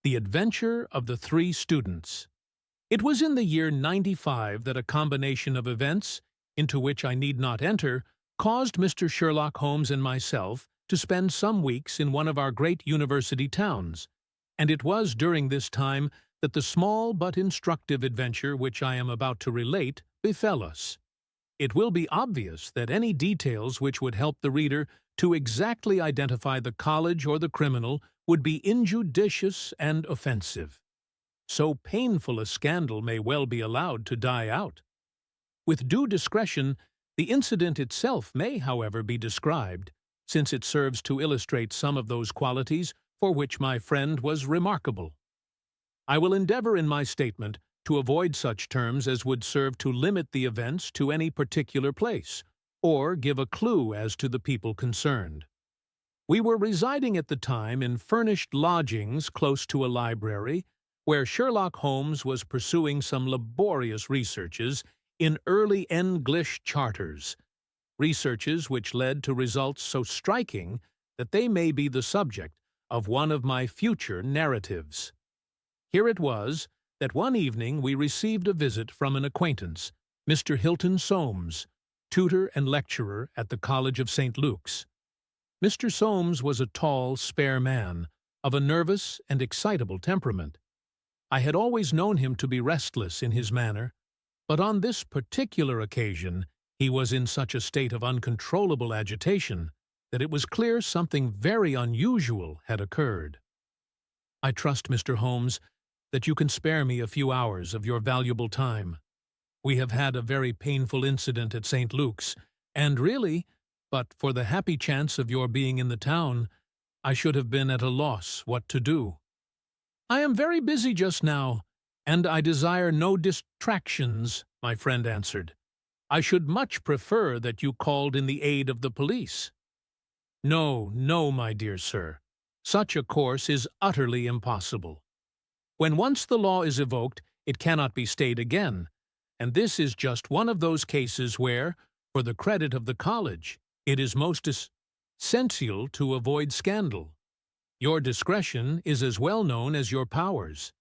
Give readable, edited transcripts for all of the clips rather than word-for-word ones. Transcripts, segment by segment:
The Adventure of the Three Students. It was in the year 95 that a combination of events, into which I need not enter, caused Mr. Sherlock Holmes and myself to spend some weeks in one of our great university towns, and it was during this time that the small but instructive adventure which I am about to relate befell us. It will be obvious that any details which would help the reader to exactly identify the college or the criminal would be injudicious and offensive. So painful a scandal may well be allowed to die out. With due discretion, the incident itself may, however, be described, since it serves to illustrate some of those qualities for which my friend was remarkable. I will endeavor in my statement to avoid such terms as would serve to limit the events to any particular place, or give a clue as to the people concerned. We were residing at the time in furnished lodgings close to a library, where Sherlock Holmes was pursuing some laborious researches in early English charters, researches which led to results so striking that they may be the subject of one of my future narratives. Here it was that one evening we received a visit from an acquaintance, Mr. Hilton Soames, tutor and lecturer at the College of St. Luke's. Mr. Soames was a tall, spare man, of a nervous and excitable temperament. I had always known him to be restless in his manner, but on this particular occasion he was in such a state of uncontrollable agitation that it was clear something very unusual had occurred. "I trust, Mr. Holmes, that you can spare me a few hours of your valuable time. We have had a very painful incident at St. Luke's, and really, but for the happy chance of your being in the town, I should have been at a loss what to do." "I am very busy just now, and I desire no distractions," my friend answered. "I should much prefer that you called in the aid of the police." "No, no, my dear sir. Such a course is utterly impossible. When once the law is evoked, it cannot be stayed again, and this is just one of those cases where, for the credit of the college, it is most essential to avoid scandal. Your discretion is as well known as your powers,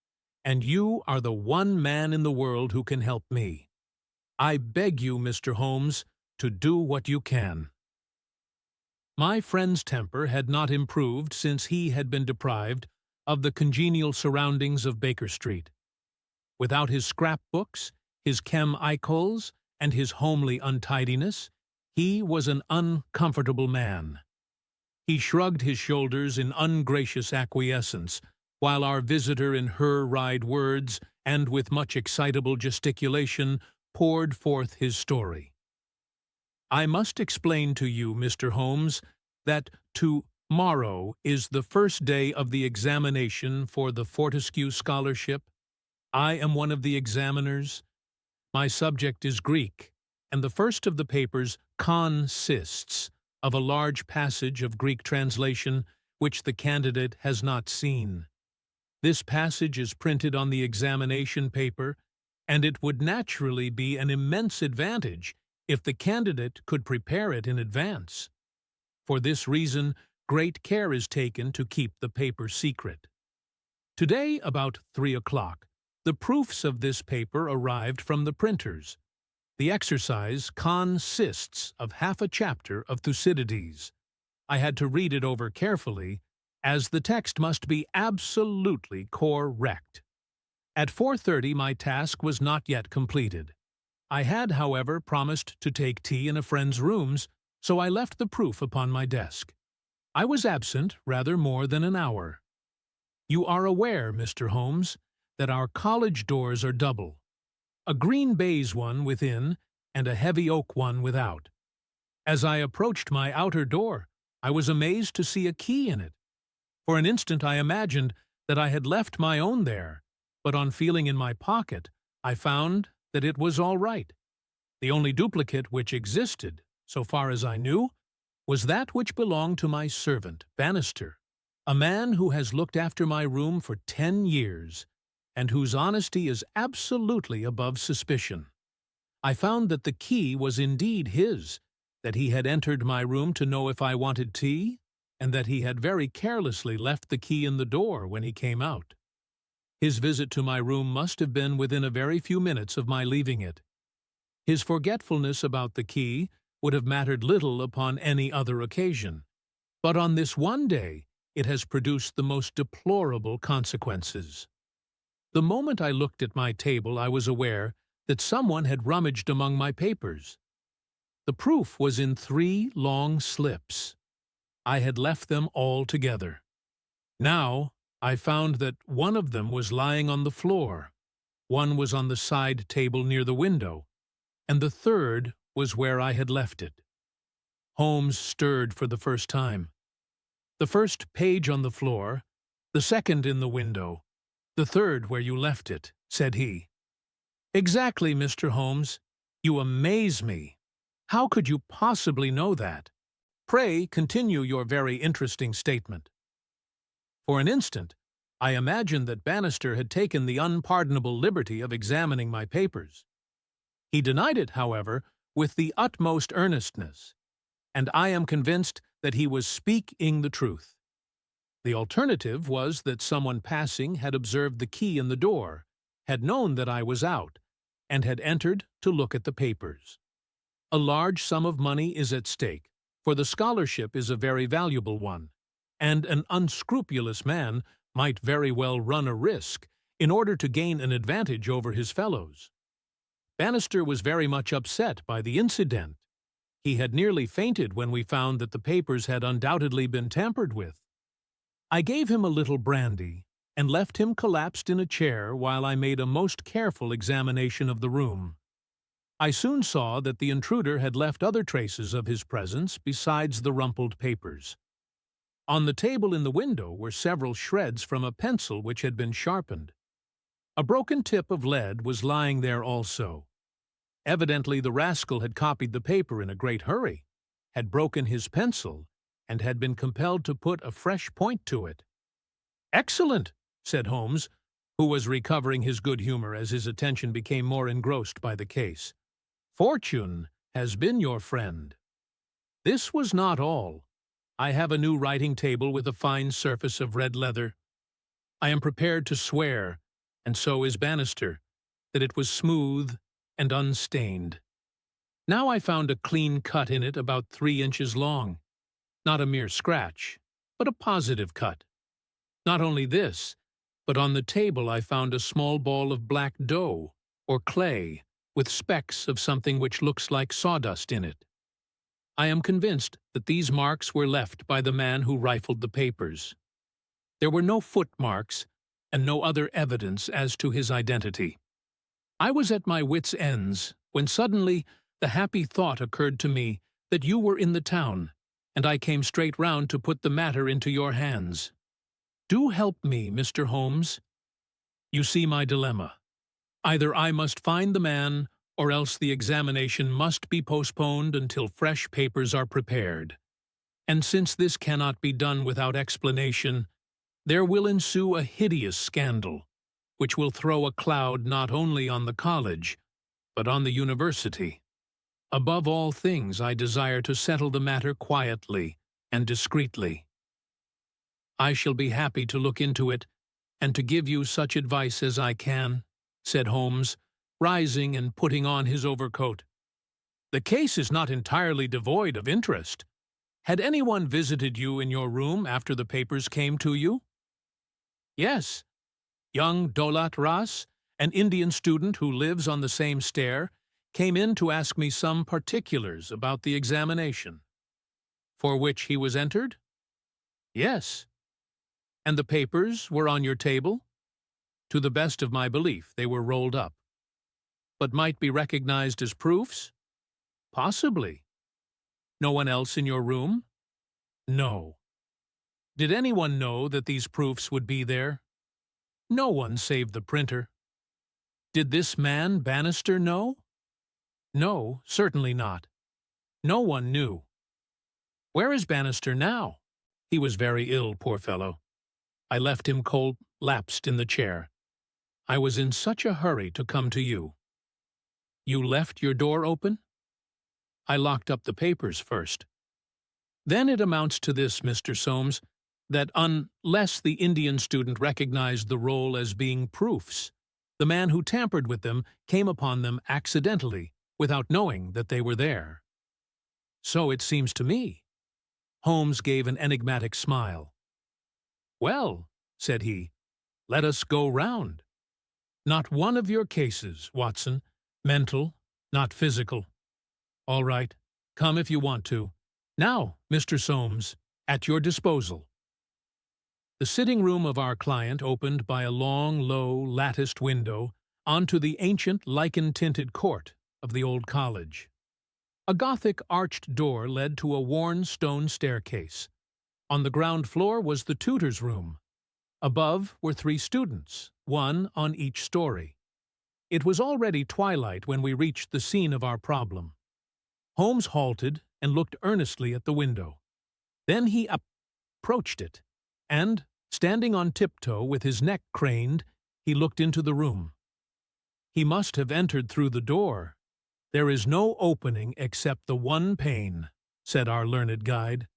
and you are the one man in the world who can help me. I beg you, Mr. Holmes, to do what you can." My friend's temper had not improved since he had been deprived of the congenial surroundings of Baker Street. Without his scrapbooks, his chemicals, and his homely untidiness, he was an uncomfortable man. He shrugged his shoulders in ungracious acquiescence, while our visitor in hurried words and with much excitable gesticulation poured forth his story. "I must explain to you, Mr. Holmes, that tomorrow is the first day of the examination for the Fortescue Scholarship. I am one of the examiners. My subject is Greek, and the first of the papers consists of a large passage of Greek translation which the candidate has not seen. This passage is printed on the examination paper, and it would naturally be an immense advantage if the candidate could prepare it in advance. For this reason, great care is taken to keep the paper secret. Today, about 3 o'clock, the proofs of this paper arrived from the printers. The exercise consists of half a chapter of Thucydides. I had to read it over carefully, as the text must be absolutely correct. At 4:30 my task was not yet completed. I had, however, promised to take tea in a friend's rooms, so I left the proof upon my desk. I was absent rather more than an hour. You are aware, Mr. Holmes, that our college doors are double, a green baize one within and a heavy oak one without. As I approached my outer door, I was amazed to see a key in it. For an instant I imagined that I had left my own there, but on feeling in my pocket, I found that it was all right. The only duplicate which existed, so far as I knew, was that which belonged to my servant, Bannister, a man who has looked after my room for 10 years, and whose honesty is absolutely above suspicion. I found that the key was indeed his, that he had entered my room to know if I wanted tea, and that he had very carelessly left the key in the door when he came out. His visit to my room must have been within a very few minutes of my leaving it. His forgetfulness about the key would have mattered little upon any other occasion, but on this one day it has produced the most deplorable consequences. The moment I looked at my table, I was aware that someone had rummaged among my papers. The proof was in 3 long slips. I had left them all together. Now I found that one of them was lying on the floor, one was on the side table near the window, and the third was where I had left it. Holmes stirred for the first time. The first page on the floor, the second in the window, the third where you left it, said he. Exactly, Mr. Holmes. You amaze me. How could you possibly know that? Pray continue your very interesting statement. For an instant, I imagined that Bannister had taken the unpardonable liberty of examining my papers. He denied it, however, with the utmost earnestness, and I am convinced that he was speaking the truth. The alternative was that someone passing had observed the key in the door, had known that I was out, and had entered to look at the papers. A large sum of money is at stake, for the scholarship is a very valuable one, and an unscrupulous man might very well run a risk in order to gain an advantage over his fellows. Bannister was very much upset by the incident. He had nearly fainted when we found that the papers had undoubtedly been tampered with. I gave him a little brandy and left him collapsed in a chair while I made a most careful examination of the room. I soon saw that the intruder had left other traces of his presence besides the rumpled papers. On the table in the window were several shreds from a pencil which had been sharpened. A broken tip of lead was lying there also. Evidently the rascal had copied the paper in a great hurry, had broken his pencil, and had been compelled to put a fresh point to it. "Excellent," said Holmes, who was recovering his good humor as his attention became more engrossed by the case. "Fortune has been your friend." This was not all. I have a new writing table with a fine surface of red leather. I am prepared to swear, and so is Bannister, that it was smooth and unstained. Now I found a clean cut in it about 3 inches long. Not a mere scratch, but a positive cut. Not only this, but on the table I found a small ball of black dough, or clay, with specks of something which looks like sawdust in it. I am convinced that these marks were left by the man who rifled the papers. There were no footmarks and no other evidence as to his identity. I was at my wits' ends when suddenly the happy thought occurred to me that you were in the town, and I came straight round to put the matter into your hands. Do help me, Mr. Holmes. You see my dilemma. Either I must find the man, or else the examination must be postponed until fresh papers are prepared. And since this cannot be done without explanation, there will ensue a hideous scandal, which will throw a cloud not only on the college, but on the university. Above all things, I desire to settle the matter quietly and discreetly. I shall be happy to look into it, and to give you such advice as I can, said Holmes, rising and putting on his overcoat. The case is not entirely devoid of interest. Had anyone visited you in your room after the papers came to you? Yes. Young Daulat Ras, an Indian student who lives on the same stair, came in to ask me some particulars about the examination. For which he was entered? Yes. And the papers were on your table? To the best of my belief, they were rolled up. But might be recognized as proofs? Possibly. No one else in your room? No. Did anyone know that these proofs would be there? No one save the printer. Did this man Bannister know? No, certainly not. No one knew. Where is Bannister now? He was very ill, poor fellow. I left him collapsed in the chair. I was in such a hurry to come to you. You left your door open? I locked up the papers first. Then it amounts to this, Mr. Soames. that unless the Indian student recognized the roll as being proofs, the man who tampered with them came upon them accidentally, without knowing that they were there. So it seems to me. Holmes gave an enigmatic smile. Well, said he, let us go round. Not one of your cases, Watson. Mental, not physical. All right, come if you want to. Now, Mr. Soames, at your disposal. The sitting room of our client opened by a long, low, latticed window onto the ancient, lichen-tinted court of the old college. A Gothic arched door led to a worn stone staircase. On the ground floor was the tutor's room. Above were 3 students, one on each story. It was already twilight when we reached the scene of our problem. Holmes halted and looked earnestly at the window. Then he approached it, and, standing on tiptoe with his neck craned, he looked into the room. He must have entered through the door. There is no opening except the one pane, said our learned guide.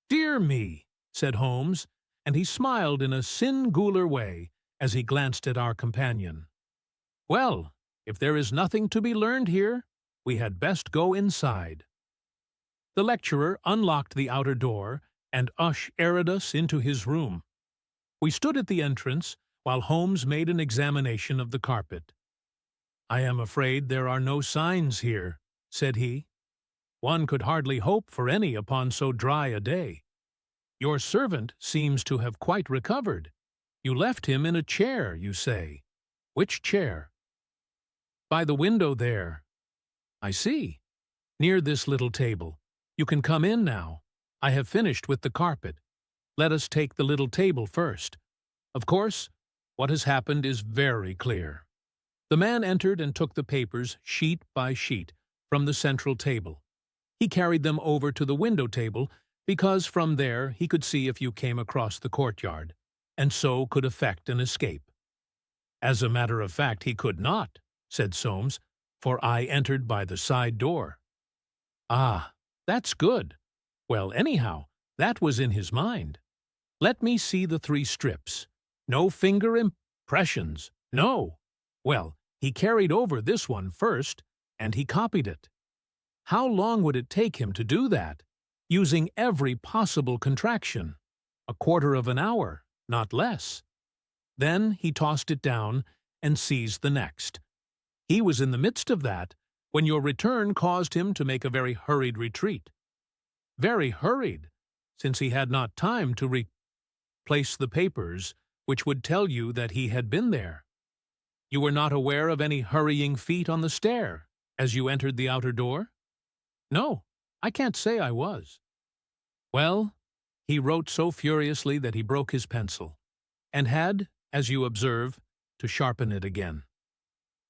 Dear me, said Holmes, and he smiled in a singular way as he glanced at our companion. Well, if there is nothing to be learned here, we had best go inside. The lecturer unlocked the outer door and ushered us into his room. We stood at the entrance while Holmes made an examination of the carpet. I am afraid there are no signs here, said he. One could hardly hope for any upon so dry a day. Your servant seems to have quite recovered. You left him in a chair, you say. Which chair? By the window there. I see. Near this little table. You can come in now. I have finished with the carpet. Let us take the little table first. Of course, what has happened is very clear. The man entered and took the papers, sheet by sheet, from the central table. He carried them over to the window table because from there he could see if you came across the courtyard, and so could effect an escape. As a matter of fact, he could not, said Soames, for I entered by the side door. Ah, that's good. Well, anyhow, that was in his mind. Let me see the 3 strips. No finger impressions. No. Well, he carried over this one first, and he copied it. How long would it take him to do that, using every possible contraction? A quarter of an hour, not less. Then he tossed it down and seized the next. He was in the midst of that when your return caused him to make a very hurried retreat. Very hurried, since he had not time to replace the papers which would tell you that he had been there. You were not aware of any hurrying feet on the stair as you entered the outer door? No, I can't say I was. Well, he wrote so furiously that he broke his pencil, and had, as you observe, to sharpen it again.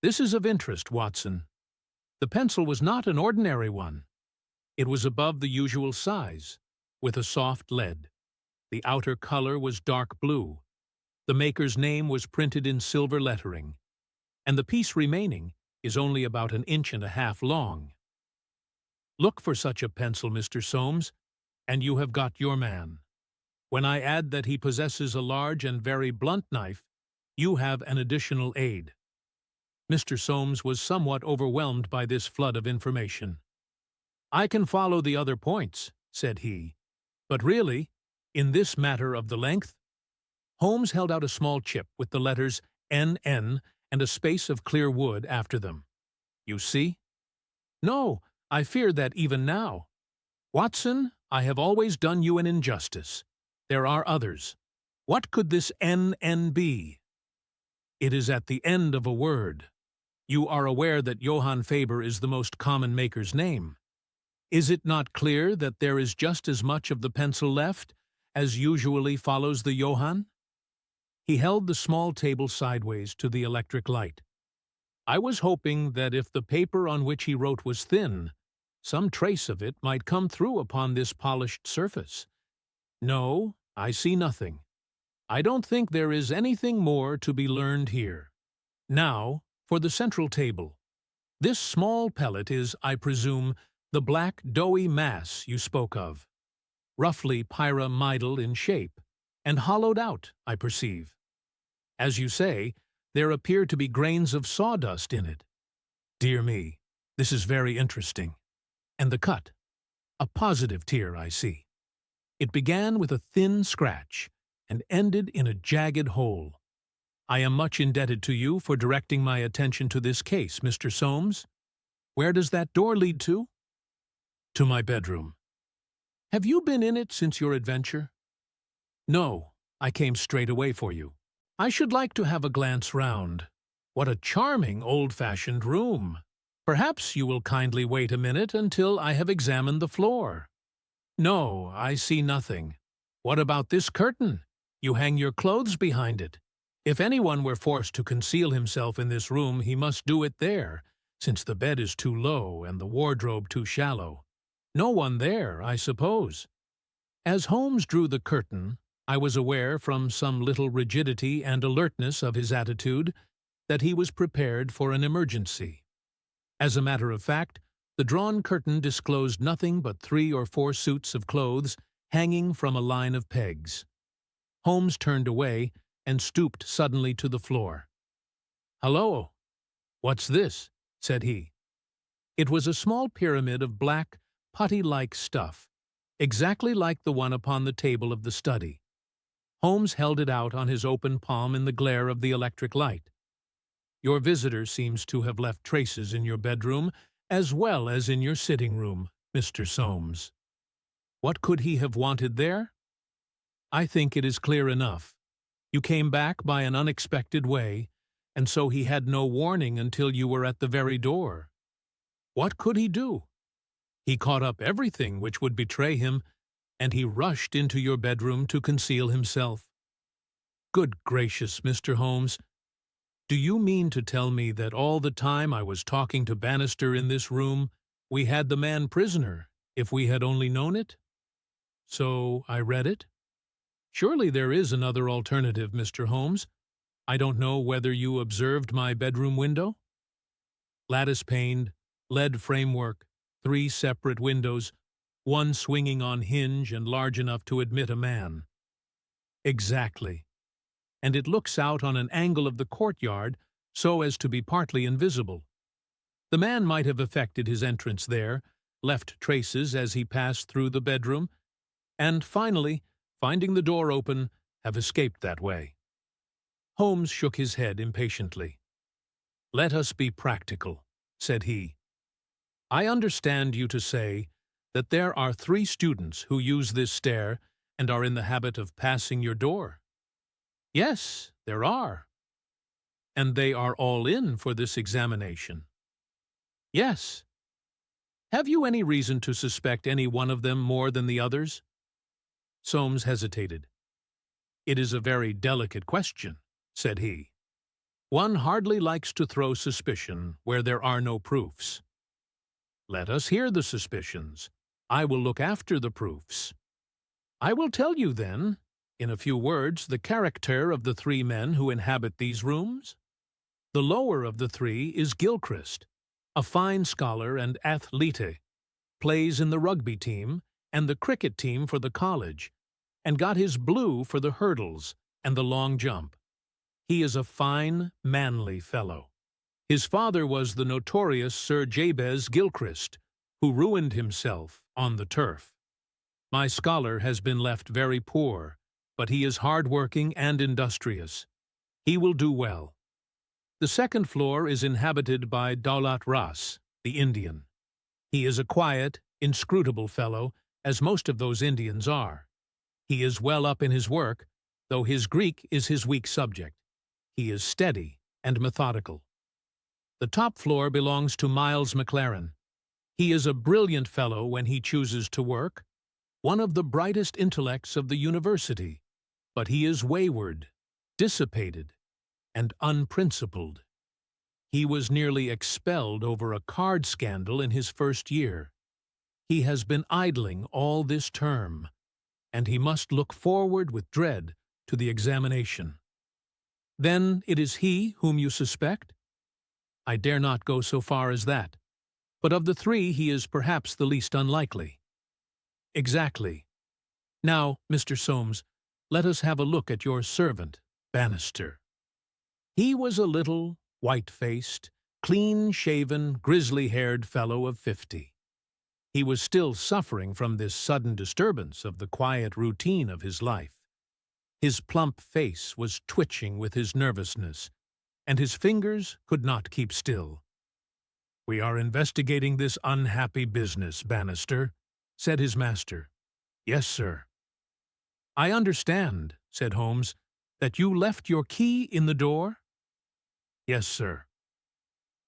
This is of interest, Watson. The pencil was not an ordinary one. It was above the usual size, with a soft lead. The outer color was dark blue. The maker's name was printed in silver lettering, and the piece remaining is only about 1.5 inches long. Look for such a pencil, Mr. Soames, and you have got your man. When I add that he possesses a large and very blunt knife, you have an additional aid. Mr. Soames was somewhat overwhelmed by this flood of information. I can follow the other points, said he, but really, in this matter of the length. Holmes held out a small chip with the letters NN and a space of clear wood after them. You see? No, I fear that even now. Watson, I have always done you an injustice. There are others. What could this NN be? It is at the end of a word. You are aware that Johann Faber is the most common maker's name. Is it not clear that there is just as much of the pencil left as usually follows the Johann? He held the small table sideways to the electric light. I was hoping that if the paper on which he wrote was thin, some trace of it might come through upon this polished surface. No, I see nothing. I don't think there is anything more to be learned here. Now, for the central table. This small pellet is, I presume, the black doughy mass you spoke of, roughly pyramidal in shape, and hollowed out, I perceive. As you say, there appear to be grains of sawdust in it. Dear me, this is very interesting. And the cut? A positive tear, I see. It began with a thin scratch and ended in a jagged hole. I am much indebted to you for directing my attention to this case, Mr. Soames. Where does that door lead to? To my bedroom. Have you been in it since your adventure? No, I came straight away for you. I should like to have a glance round. What a charming, old-fashioned room. Perhaps you will kindly wait a minute until I have examined the floor. No, I see nothing. What about this curtain? You hang your clothes behind it. If anyone were forced to conceal himself in this room, he must do it there, since the bed is too low and the wardrobe too shallow. No one there, I suppose. As Holmes drew the curtain, I was aware from some little rigidity and alertness of his attitude that he was prepared for an emergency. As a matter of fact, the drawn curtain disclosed nothing but 3 or 4 suits of clothes hanging from a line of pegs. Holmes turned away and stooped suddenly to the floor. "Hello! What's this?" said he. It was a small pyramid of black, putty-like stuff, exactly like the one upon the table of the study. Holmes held it out on his open palm in the glare of the electric light. "Your visitor seems to have left traces in your bedroom as well as in your sitting room, Mr. Soames. What could he have wanted there? I think it is clear enough. You came back by an unexpected way, and so he had no warning until you were at the very door. What could he do? He caught up everything which would betray him, and he rushed into your bedroom to conceal himself. Good gracious, Mr. Holmes, do you mean to tell me that all the time I was talking to Bannister in this room, we had the man prisoner, if we had only known it? So I read it? Surely there is another alternative, Mr. Holmes. I don't know whether you observed my bedroom window? Lattice-paned, lead framework, 3 separate windows, one swinging on hinge and large enough to admit a man. Exactly. And it looks out on an angle of the courtyard so as to be partly invisible. The man might have effected his entrance there, left traces as he passed through the bedroom, and finally, finding the door open, have escaped that way. Holmes shook his head impatiently. Let us be practical, said he. I understand you to say that there are 3 students who use this stair and are in the habit of passing your door. Yes, there are. And they are all in for this examination. Yes. Have you any reason to suspect any one of them more than the others? Soames hesitated. It is a very delicate question, said he. One hardly likes to throw suspicion where there are no proofs. Let us hear the suspicions. I will look after the proofs. I will tell you, then, in a few words, the character of the 3 men who inhabit these rooms. The lower of the 3 is Gilchrist, a fine scholar and athlete, plays in the rugby team and the cricket team for the college, and got his blue for the hurdles and the long jump. He is a fine, manly fellow. His father was the notorious Sir Jabez Gilchrist, who ruined himself on the turf. My scholar has been left very poor, but he is hard-working and industrious. He will do well. The 2nd floor is inhabited by Daulat Ras, the Indian. He is a quiet, inscrutable fellow, as most of those Indians are. He is well up in his work, though his Greek is his weak subject. He is steady and methodical. The top floor belongs to Miles McLaren. He is a brilliant fellow when he chooses to work, one of the brightest intellects of the university, but he is wayward, dissipated, and unprincipled. He was nearly expelled over a card scandal in his first year. He has been idling all this term, and he must look forward with dread to the examination. Then it is he whom you suspect? I dare not go so far as that, but of the 3 he is perhaps the least unlikely. Exactly. Now, Mr. Soames, let us have a look at your servant, Bannister. He was a little, white-faced, clean-shaven, grizzly-haired fellow of 50. He was still suffering from this sudden disturbance of the quiet routine of his life. His plump face was twitching with his nervousness, and his fingers could not keep still. "We are investigating this unhappy business, Bannister," said his master. "Yes, sir." "I understand," said Holmes, "that you left your key in the door?" "Yes, sir."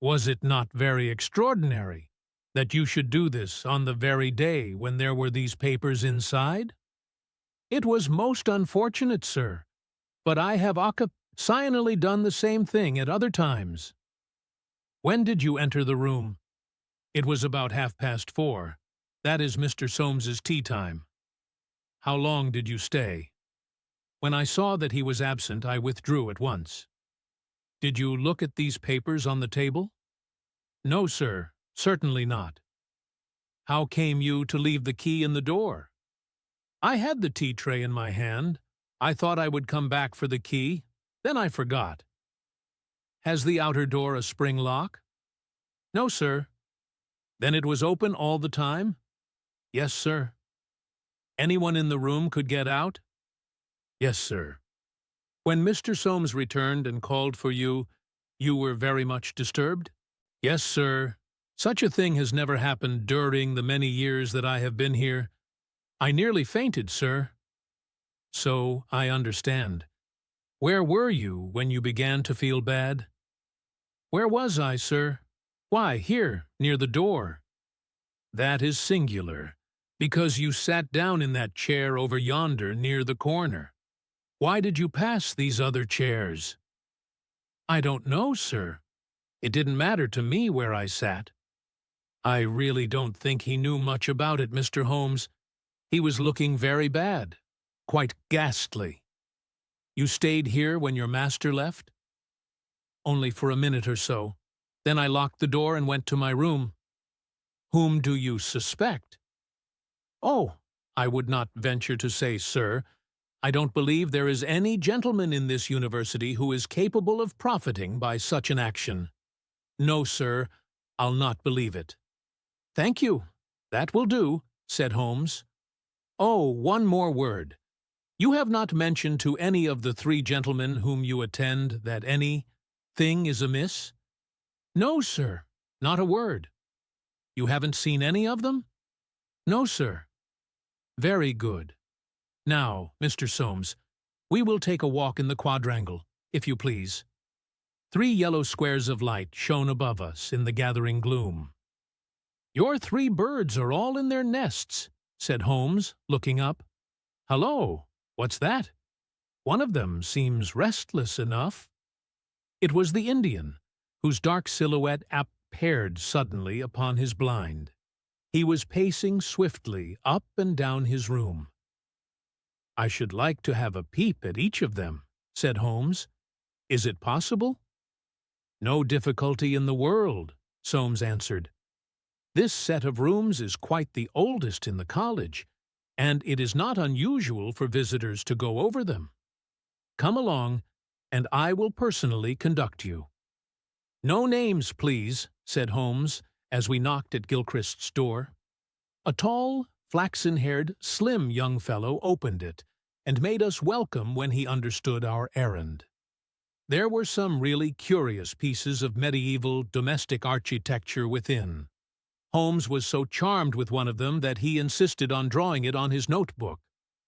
"Was it not very extraordinary that you should do this on the very day when there were these papers inside?" "It was most unfortunate, sir, but I have occasionally done the same thing at other times." "When did you enter the room?" "It was about 4:30. That is Mr. Soames's tea time." "How long did you stay?" "When I saw that he was absent, I withdrew at once." "Did you look at these papers on the table?" "No, sir, certainly not." "How came you to leave the key in the door?" "I had the tea tray in my hand. I thought I would come back for the key, then I forgot." "Has the outer door a spring lock?" "No, sir." "Then it was open all the time?" "Yes, sir." "Anyone in the room could get out?" "Yes, sir." "When Mr. Soames returned and called for you, you were very much disturbed?" "Yes, sir. Such a thing has never happened during the many years that I have been here. I nearly fainted, sir." "So I understand. Where were you when you began to feel bad?" "Where was I, sir? Why, here, near the door." "That is singular, because you sat down in that chair over yonder near the corner. Why did you pass these other chairs?" "I don't know, sir. It didn't matter to me where I sat." "I really don't think he knew much about it, Mr. Holmes. He was looking very bad, quite ghastly." "You stayed here when your master left?" "Only for a minute or so. Then I locked the door and went to my room." "Whom do you suspect?" "Oh, I would not venture to say, sir. I don't believe there is any gentleman in this university who is capable of profiting by such an action." "No, sir, I'll not believe it." "Thank you. That will do," said Holmes. "Oh, one more word. You have not mentioned to any of the 3 gentlemen whom you attend that anything is amiss?" "No, sir, not a word." "You haven't seen any of them?" "No, sir." "Very good. Now, Mr. Soames, we will take a walk in the quadrangle, if you please." 3 yellow squares of light shone above us in the gathering gloom. "Your 3 birds are all in their nests," said Holmes, looking up. "Hullo, what's that? One of them seems restless enough." It was the Indian, whose dark silhouette appeared suddenly upon his blind. He was pacing swiftly up and down his room. "I should like to have a peep at each of them," said Holmes. "Is it possible?" "No difficulty in the world," Soames answered. "This set of rooms is quite the oldest in the college, and it is not unusual for visitors to go over them. Come along, and I will personally conduct you." "No names, please," said Holmes, as we knocked at Gilchrist's door. A tall, flaxen-haired, slim young fellow opened it, and made us welcome when he understood our errand. There were some really curious pieces of medieval domestic architecture within. Holmes was so charmed with one of them that he insisted on drawing it on his notebook,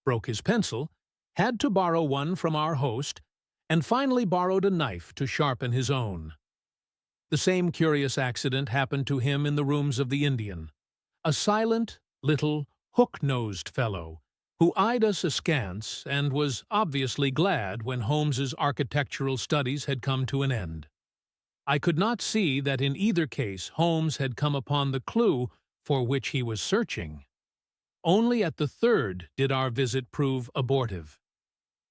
broke his pencil, had to borrow one from our host, and finally borrowed a knife to sharpen his own. The same curious accident happened to him in the rooms of the Indian, a silent, little, hook-nosed fellow, who eyed us askance and was obviously glad when Holmes's architectural studies had come to an end. I could not see that in either case Holmes had come upon the clue for which he was searching. Only at the third did our visit prove abortive.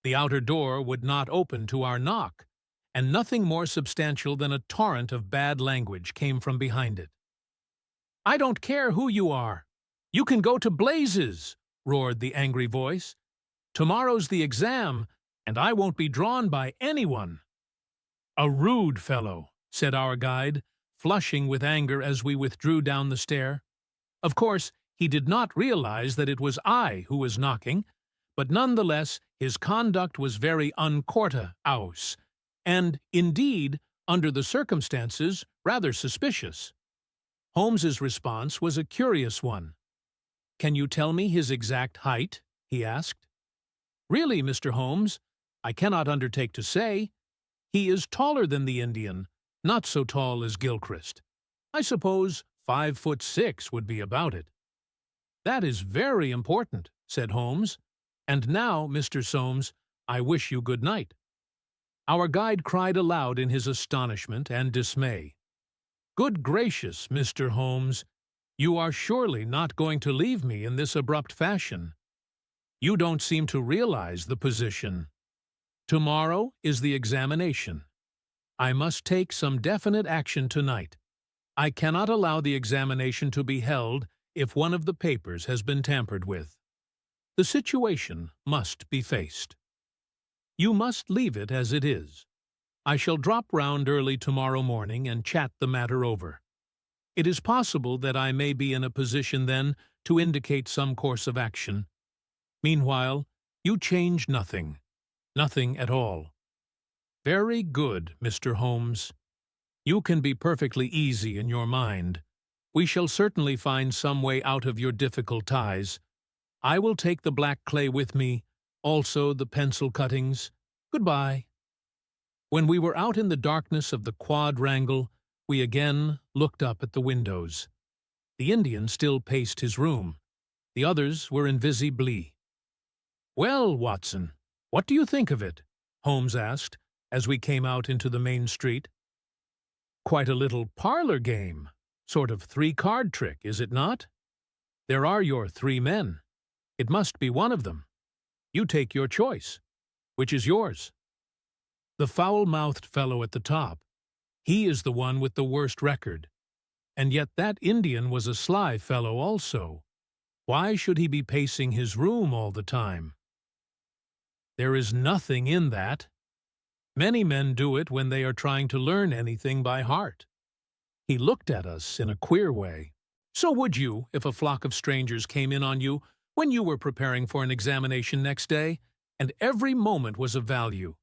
The outer door would not open to our knock, and nothing more substantial than a torrent of bad language came from behind it. "I don't care who you are. You can go to blazes!" roared the angry voice. Tomorrow's the exam, and I won't be drawn by anyone." "A rude fellow," said our guide, flushing with anger as we withdrew down the stair. Of course, he did not realize that it was I who was knocking, but nonetheless his conduct was very uncourte aus, and, indeed, under the circumstances, rather suspicious. Holmes's response was a curious one. "Can you tell me his exact height?" he asked. "Really, Mr. Holmes, I cannot undertake to say. He is taller than the Indian, not so tall as Gilchrist. I suppose 5'6" would be about it." "That is very important," said Holmes. "And now, Mr. Soames, I wish you good night." Our guide cried aloud in his astonishment and dismay. "Good gracious, Mr. Holmes, you are surely not going to leave me in this abrupt fashion. You don't seem to realize the position. Tomorrow is the examination. I must take some definite action tonight. I cannot allow the examination to be held if one of the papers has been tampered with. The situation must be faced. You must leave it as it is. I shall drop round early tomorrow morning and chat the matter over. It is possible that I may be in a position then to indicate some course of action. Meanwhile, you change nothing. Nothing at all." "Very good, Mr. Holmes. You can be perfectly easy in your mind. We shall certainly find some way out of your difficult ties. I will take the black clay with me, also the pencil cuttings. Goodbye." When we were out in the darkness of the quadrangle, we again looked up at the windows. The Indian still paced his room. The others were in visibly. "Well, Watson, what do you think of it?" Holmes asked, as we came out into the main street. "Quite a little parlor game, sort of three-card trick, is it not? There are your three men. It must be one of them. You take your choice. Which is yours?" "The foul-mouthed fellow at the top. He is the one with the worst record. And yet that Indian was a sly fellow also. Why should he be pacing his room all the time?" "There is nothing in that. Many men do it when they are trying to learn anything by heart." He looked at us in a queer way. "So would you if a flock of strangers came in on you when you were preparing for an examination next day, and every moment was of value.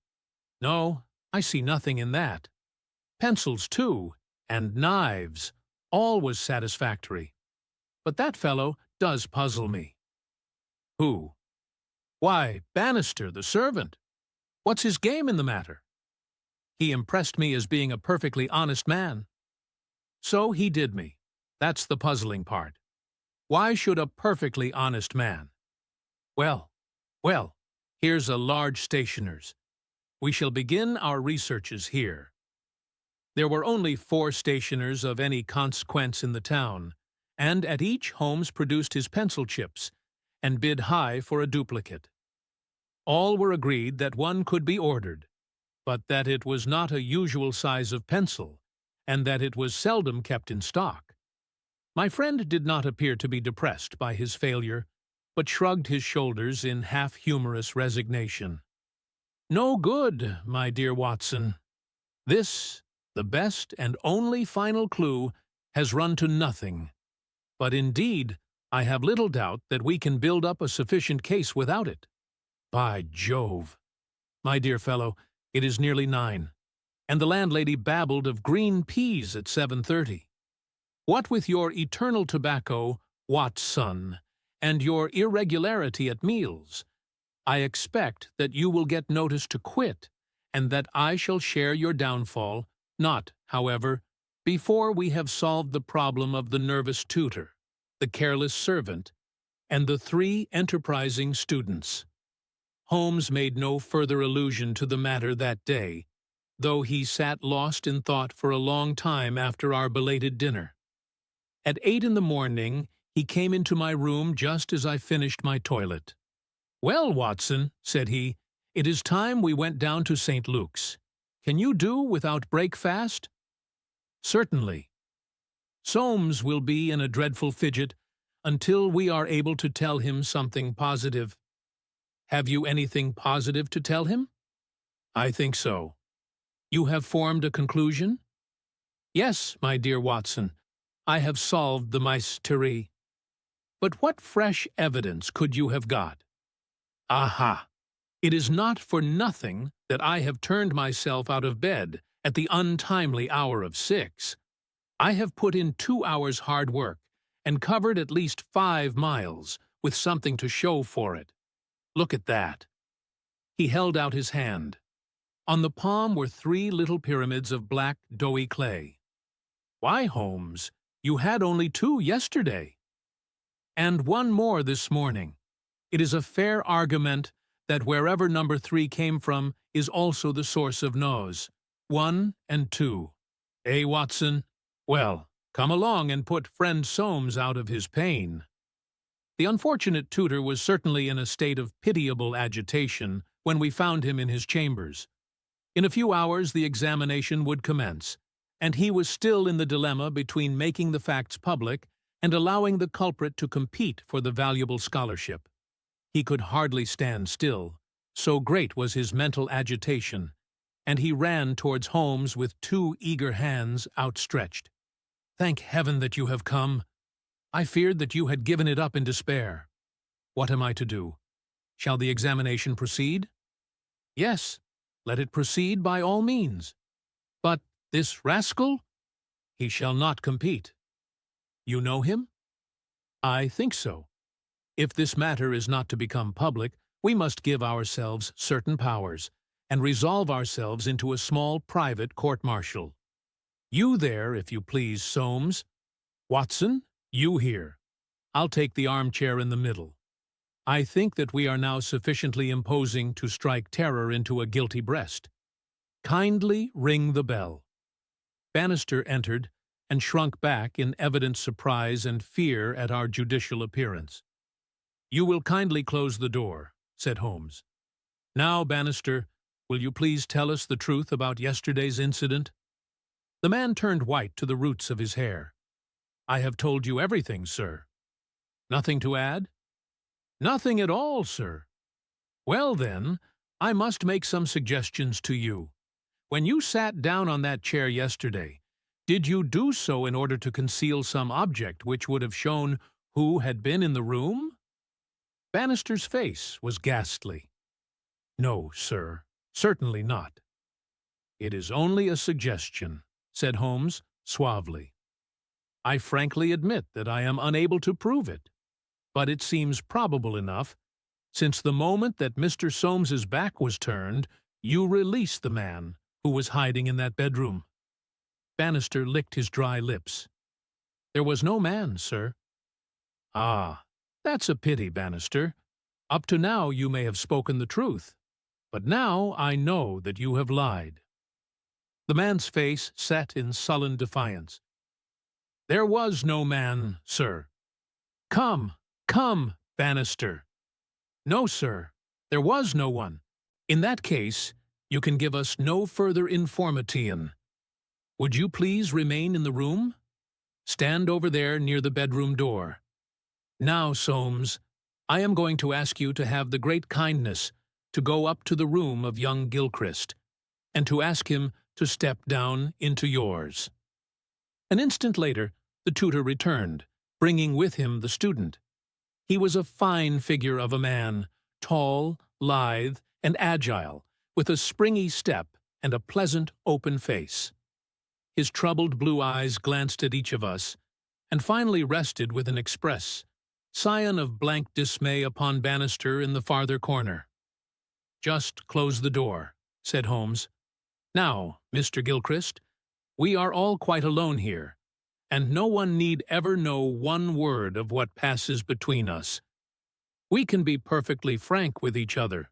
No, I see nothing in that. Pencils, too, and knives, all was satisfactory. But that fellow does puzzle me." "Who?" "Why, Bannister, the servant. What's his game in the matter?" "He impressed me as being a perfectly honest man." "So he did me. That's the puzzling part. Why should a perfectly honest man? Well, here's a large stationer's. We shall begin our researches here." There were only 4 stationers of any consequence in the town, and at each Holmes produced his pencil chips and bid high for a duplicate. All were agreed that one could be ordered, but that it was not a usual size of pencil, and that it was seldom kept in stock. My friend did not appear to be depressed by his failure, but shrugged his shoulders in half-humorous resignation. "No good, my dear Watson. This, the best and only final clue, has run to nothing. But indeed, I have little doubt that we can build up a sufficient case without it. By Jove! My dear fellow, it is nearly 9, and the landlady babbled of green peas at 7:30. What with your eternal tobacco, Watson, and your irregularity at meals, I expect that you will get notice to quit, and that I shall share your downfall, not, however, before we have solved the problem of the nervous tutor, the careless servant, and the 3 enterprising students." Holmes made no further allusion to the matter that day, though he sat lost in thought for a long time after our belated dinner. At 8 in the morning, he came into my room just as I finished my toilet. "Well, Watson," said he, "it is time we went down to St. Luke's. Can you do without breakfast?" "Certainly. Soames will be in a dreadful fidget until we are able to tell him something positive. Have you anything positive to tell him? I think so. You have formed a conclusion? Yes, my dear Watson. I have solved the mystery. But what fresh evidence could you have got? Aha! It is not for nothing that I have turned myself out of bed at the untimely hour of 6. I have put in 2 hours' hard work and covered at least 5 miles with something to show for it. Look at that. He held out his hand. On the palm were 3 little pyramids of black, doughy clay. Why, Holmes, you had only 2 yesterday. And 1 more this morning. It is a fair argument that wherever number 3 came from is also the source of nos. 1 and 2. Eh, Watson? Well, come along and put friend Soames out of his pain. The unfortunate tutor was certainly in a state of pitiable agitation when we found him in his chambers. In a few hours the examination would commence, and he was still in the dilemma between making the facts public and allowing the culprit to compete for the valuable scholarship. He could hardly stand still, so great was his mental agitation, and he ran towards Holmes with 2 eager hands outstretched. Thank heaven that you have come. I feared that you had given it up in despair. What am I to do? Shall the examination proceed? Yes, let it proceed by all means. But this rascal? He shall not compete. You know him? I think so. If this matter is not to become public, we must give ourselves certain powers, and resolve ourselves into a small private court-martial. You there, if you please, Soames. Watson, you here. I'll take the armchair in the middle. I think that we are now sufficiently imposing to strike terror into a guilty breast. Kindly ring the bell. Bannister entered and shrunk back in evident surprise and fear at our judicial appearance. You will kindly close the door, said Holmes. Now, Bannister, will you please tell us the truth about yesterday's incident? The man turned white to the roots of his hair. I have told you everything, sir. Nothing to add? Nothing at all, sir. Well, then, I must make some suggestions to you. When you sat down on that chair yesterday, did you do so in order to conceal some object which would have shown who had been in the room? Bannister's face was ghastly. No, sir, certainly not. It is only a suggestion, said Holmes suavely. I frankly admit that I am unable to prove it, but it seems probable enough, since the moment that Mr. Soames's back was turned, you released the man who was hiding in that bedroom. Bannister licked his dry lips. There was no man, sir. Ah, that's a pity, Bannister. Up to now you may have spoken the truth, but now I know that you have lied. The man's face set in sullen defiance. There was no man, sir. Come, Bannister. No, sir, there was no one. In that case, you can give us no further information. Would you please remain in the room? Stand over there near the bedroom door. Now, Soames, I am going to ask you to have the great kindness to go up to the room of young Gilchrist, and to ask him to step down into yours. An instant later, the tutor returned, bringing with him the student. He was a fine figure of a man, tall, lithe, and agile, with a springy step and a pleasant, open face. His troubled blue eyes glanced at each of us, and finally rested with an express scion of blank dismay upon Bannister in the farther corner. Just close the door, said Holmes. Now, Mr. Gilchrist, we are all quite alone here, and no one need ever know one word of what passes between us. We can be perfectly frank with each other.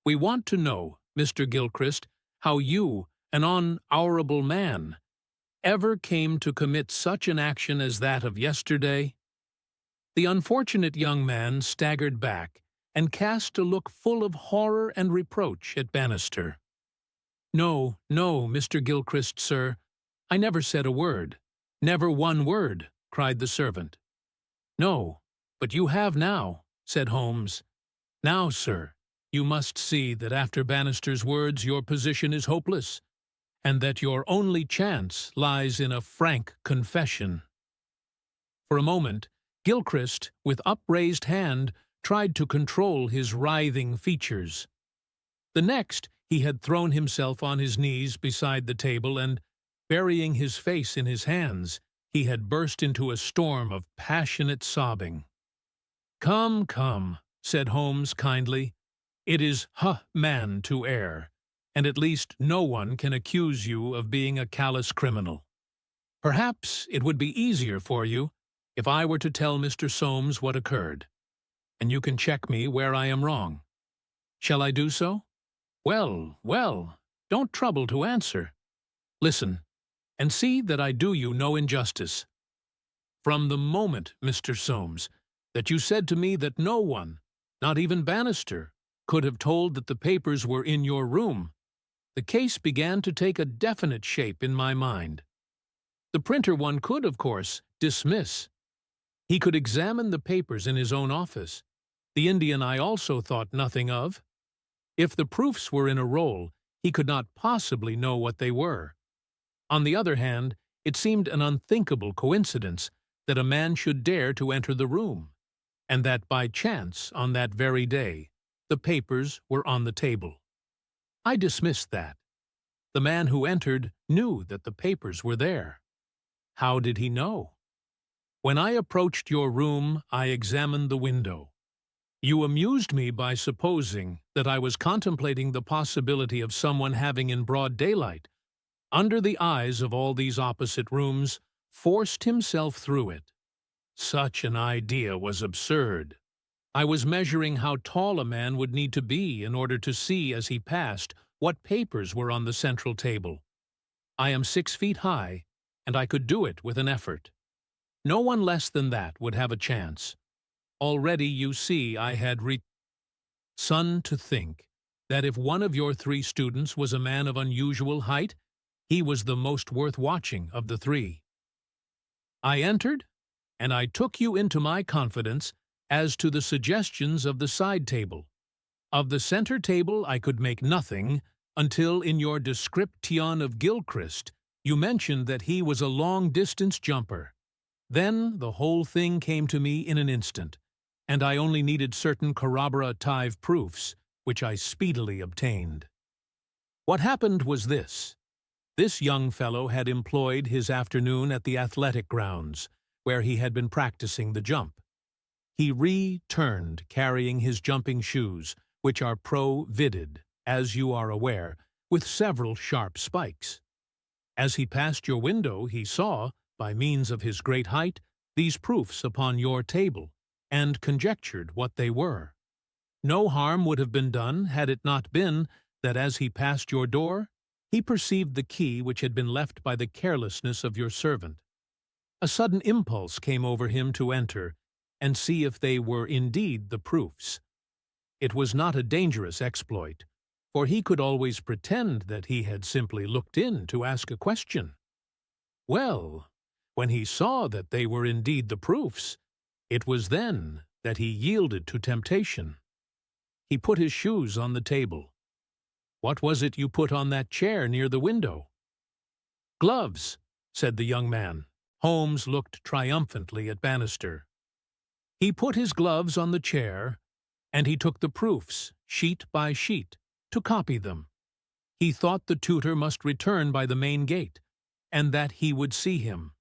We want to know, Mr. Gilchrist, how you, an honorable man, ever came to commit such an action as that of yesterday? The unfortunate young man staggered back and cast a look full of horror and reproach at Bannister. No, Mr. Gilchrist, sir. I never said a word. Never one word, cried the servant. No, but you have now, said Holmes. Now, sir, you must see that after Bannister's words your position is hopeless, and that your only chance lies in a frank confession." For a moment, Gilchrist, with upraised hand, tried to control his writhing features. The next, he had thrown himself on his knees beside the table and, burying his face in his hands, he had burst into a storm of passionate sobbing. "Come, come," said Holmes kindly. "It is man to err, and at least no one can accuse you of being a callous criminal. Perhaps it would be easier for you if I were to tell Mr. Soames what occurred, and you can check me where I am wrong. Shall I do so? Well, well, don't trouble to answer. Listen, and see that I do you no injustice. From the moment, Mr. Soames, that you said to me that no one, not even Bannister, could have told that the papers were in your room, the case began to take a definite shape in my mind. The printer one could, of course, dismiss. He could examine the papers in his own office. The Indian I also thought nothing of. If the proofs were in a roll, he could not possibly know what they were. On the other hand, it seemed an unthinkable coincidence that a man should dare to enter the room, and that by chance, on that very day, the papers were on the table. I dismissed that. The man who entered knew that the papers were there. How did he know? When I approached your room, I examined the window. You amused me by supposing that I was contemplating the possibility of someone having in broad daylight, under the eyes of all these opposite rooms, forced himself through it. Such an idea was absurd. I was measuring how tall a man would need to be in order to see as he passed what papers were on the central table. I am 6 feet high, and I could do it with an effort. No one less than that would have a chance. Already, you see, I had Son, to think that if one of your 3 students was a man of unusual height, he was the most worth watching of the 3. I entered, and I took you into my confidence as to the suggestions of the side table. Of the center table I could make nothing until in your description of Gilchrist you mentioned that he was a long-distance jumper. Then the whole thing came to me in an instant, and I only needed certain corroborative proofs, which I speedily obtained. What happened was this. This young fellow had employed his afternoon at the athletic grounds, where he had been practicing the jump. He returned carrying his jumping shoes, which are pro-vided, as you are aware, with several sharp spikes. As he passed your window, he saw, by means of his great height, these proofs upon your table, and conjectured what they were. No harm would have been done had it not been that as he passed your door, he perceived the key which had been left by the carelessness of your servant. A sudden impulse came over him to enter and see if they were indeed the proofs. It was not a dangerous exploit, for he could always pretend that he had simply looked in to ask a question. Well, when he saw that they were indeed the proofs, it was then that he yielded to temptation. He put his shoes on the table. What was it you put on that chair near the window? Gloves, said the young man. Holmes looked triumphantly at Bannister. He put his gloves on the chair, and he took the proofs, sheet by sheet, to copy them. He thought the tutor must return by the main gate, and that he would see him.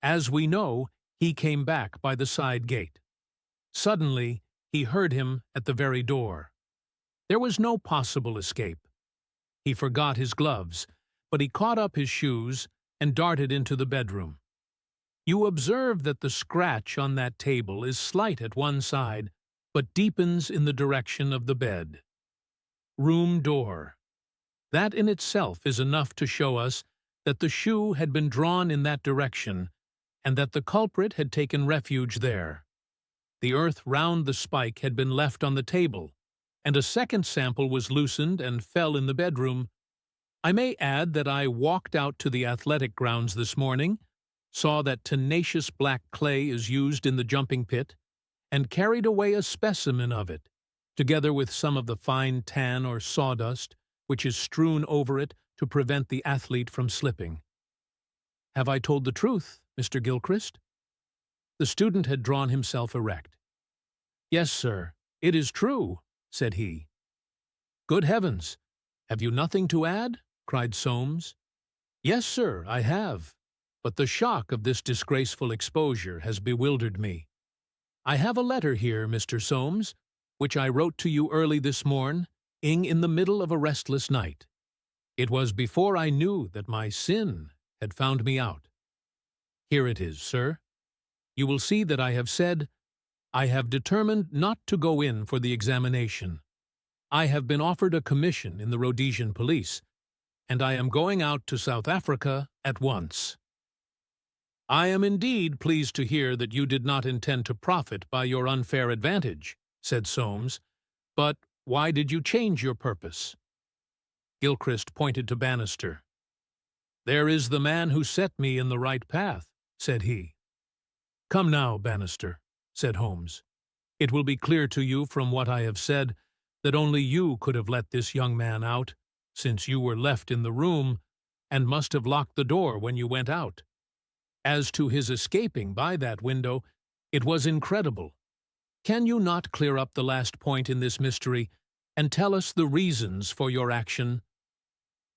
As we know, he came back by the side gate. Suddenly, he heard him at the very door. There was no possible escape. He forgot his gloves, but he caught up his shoes and darted into the bedroom. You observe that the scratch on that table is slight at one side, but deepens in the direction of the bed. Room door. That in itself is enough to show us that the shoe had been drawn in that direction, and that the culprit had taken refuge there. The earth round the spike had been left on the table, and a second sample was loosened and fell in the bedroom. I may add that I walked out to the athletic grounds this morning, saw that tenacious black clay is used in the jumping pit, and carried away a specimen of it, together with some of the fine tan or sawdust which is strewn over it to prevent the athlete from slipping. Have I told the truth, Mr. Gilchrist? The student had drawn himself erect. Yes, sir, it is true, said he. Good heavens! Have you nothing to add? Cried Soames. Yes, sir, I have, but the shock of this disgraceful exposure has bewildered me. I have a letter here, Mr. Soames, which I wrote to you early this morn, in the middle of a restless night. It was before I knew that my sin had found me out. Here it is, sir. You will see that I have said, I have determined not to go in for the examination. I have been offered a commission in the Rhodesian police, and I am going out to South Africa at once. I am indeed pleased to hear that you did not intend to profit by your unfair advantage, said Soames, but why did you change your purpose? Gilchrist pointed to Bannister. There is the man who set me in the right path, said he. Come now, Bannister, said Holmes. It will be clear to you from what I have said that only you could have let this young man out, since you were left in the room and must have locked the door when you went out. As to his escaping by that window, it was incredible. Can you not clear up the last point in this mystery and tell us the reasons for your action?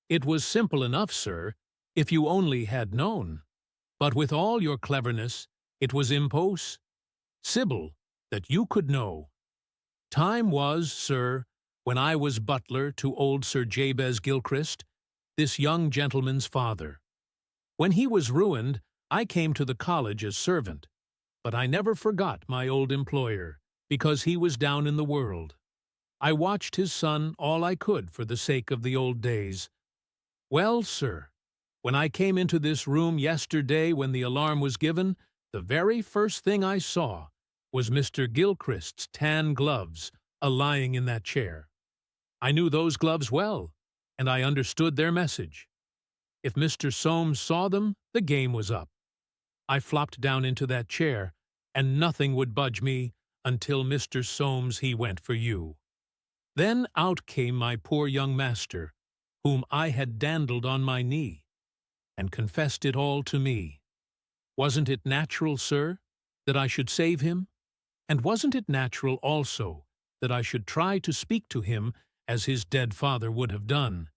It was simple enough, sir, if you only had known. But with all your cleverness, it was impossible that you could know. Time was, sir, when I was butler to old Sir Jabez Gilchrist, this young gentleman's father. When he was ruined, I came to the college as servant, but I never forgot my old employer, because he was down in the world. I watched his son all I could for the sake of the old days. Well, sir, when I came into this room yesterday when the alarm was given, the very first thing I saw was Mr. Gilchrist's tan gloves a-lying in that chair. I knew those gloves well, and I understood their message. If Mr. Soames saw them, the game was up. I flopped down into that chair, and nothing would budge me until Mr. Soames he went for you. Then out came my poor young master, whom I had dandled on my knee, and confessed it all to me. Wasn't it natural, sir, that I should save him? And wasn't it natural also that I should try to speak to him as his dead father would have done,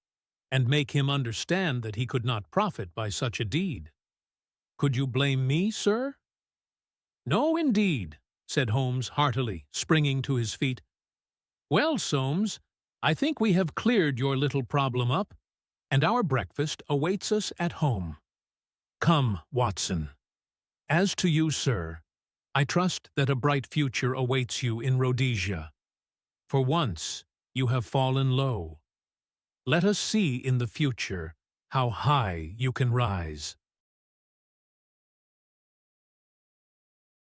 and make him understand that he could not profit by such a deed? Could you blame me, sir? No, indeed, said Holmes heartily, springing to his feet. Well, Soames, I think we have cleared your little problem up, and our breakfast awaits us at home. Come, Watson. As to you, sir, I trust that a bright future awaits you in Rhodesia. For once you have fallen low. Let us see in the future how high you can rise.